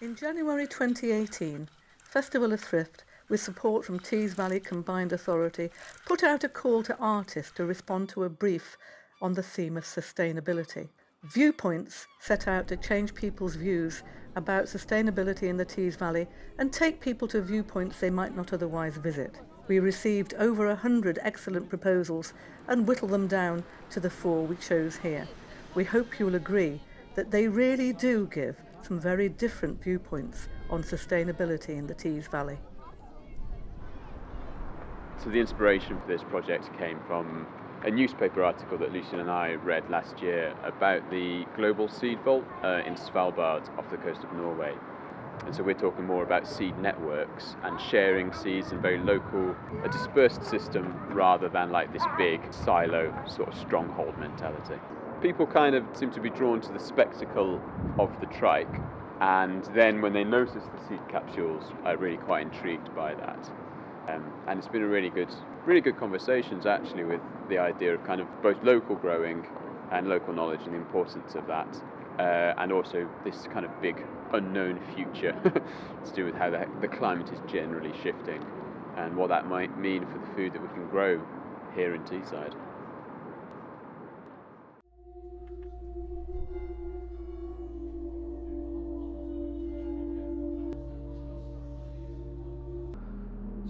In January 2018, Festival of Thrift, with support from Tees Valley Combined Authority, put out a call to artists to respond to a brief on the theme of sustainability. Viewpoints set out to change people's views about sustainability in the Tees Valley and take people to viewpoints they might not otherwise visit. We received over 100 excellent proposals and whittled them down to the 4 we chose here. We hope you'll agree that they really do give some very different viewpoints on sustainability in the Tees Valley. So the inspiration for this project came from a newspaper article that Lucian and I read last year about the global seed vault in Svalbard off the coast of Norway. And so we're talking more about seed networks and sharing seeds in very local, a dispersed system rather than like this big silo sort of stronghold mentality. People kind of seem to be drawn to the spectacle of the trike, and then when they notice the seed capsules are really quite intrigued by that. And it's been a really good conversations actually with the idea of kind of both local growing and local knowledge and the importance of that, and also this kind of big unknown future to do with how the climate is generally shifting and what that might mean for the food that we can grow here in Teesside.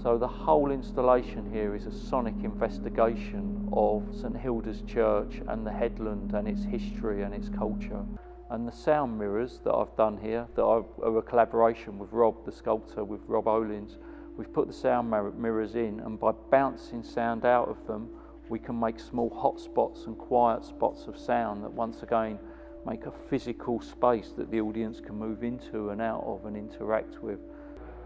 So the whole installation here is a sonic investigation of St Hilda's Church and the headland and its history and its culture. And the sound mirrors that I've done here, that are a collaboration with Rob, the sculptor, with Rob Olins, we've put the sound mirrors in, and by bouncing sound out of them, we can make small hot spots and quiet spots of sound that once again make a physical space that the audience can move into and out of and interact with.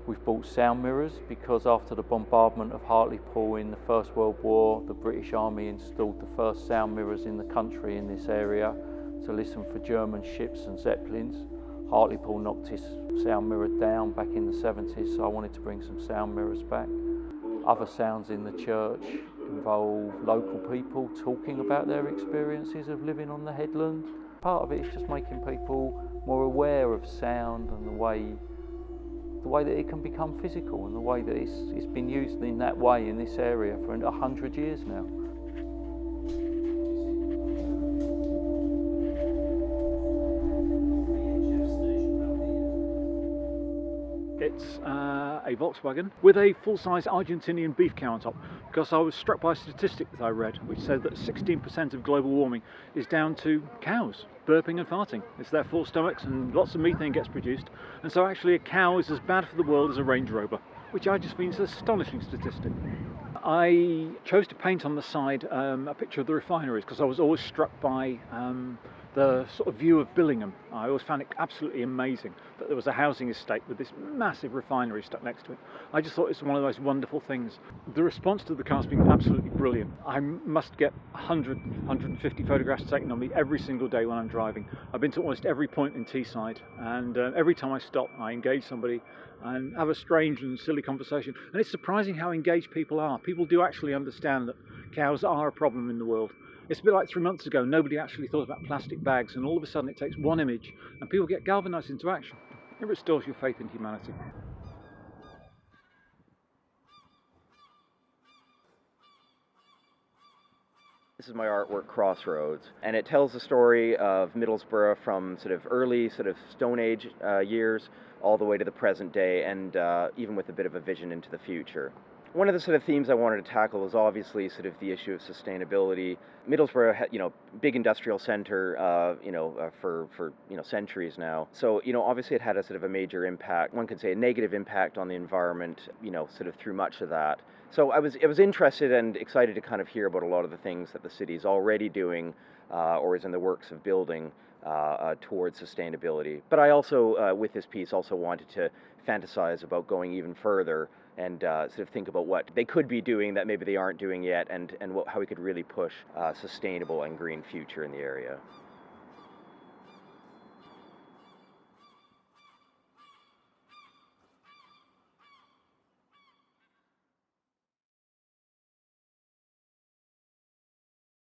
We've bought sound mirrors because after the bombardment of Hartlepool in the First World War, the British Army installed the first sound mirrors in the country in this area to listen for German ships and Zeppelins. Hartlepool knocked his sound mirror down back in the 70s, so I wanted to bring some sound mirrors back. Other sounds in the church involve local people talking about their experiences of living on the headland. Part of it is just making people more aware of sound and the way that it can become physical and the way that it's been used in that way in this area for 100 years now. It's a Volkswagen with a full-size Argentinian beef cow on top, because I was struck by a statistic that I read which said that 16% of global warming is down to cows burping and farting. It's their full stomachs and lots of methane gets produced, and so actually a cow is as bad for the world as a Range Rover, which I just think is an astonishing statistic. I chose to paint on the side a picture of the refineries because I was always struck by the sort of view of Billingham. I always found it absolutely amazing that there was a housing estate with this massive refinery stuck next to it. I just thought it was one of the most wonderful things. The response to the car's been absolutely brilliant. I must get 100, 150 photographs taken on me every single day when I'm driving. I've been to almost every point in Teesside, and every time I stop I engage somebody and have a strange and silly conversation. And it's surprising how engaged people are. People do actually understand that cows are a problem in the world. It's a bit like 3 months ago, nobody actually thought about plastic bags, and all of a sudden it takes one image and people get galvanised into action. It restores your faith in humanity. This is my artwork, Crossroads, and it tells the story of Middlesbrough from sort of early Stone Age years all the way to the present day, and even with a bit of a vision into the future. One of the sort of themes I wanted to tackle was obviously sort of the issue of sustainability. Middlesbrough, big industrial center, for centuries now. So, obviously it had a sort of a major impact. One could say a negative impact on the environment, sort of through much of that. So I was interested and excited to kind of hear about a lot of the things that the city's already doing or is in the works of building towards sustainability. But I also, with this piece, also wanted to fantasize about going even further and sort of think about what they could be doing that maybe they aren't doing yet, and how we could really push a sustainable and green future in the area.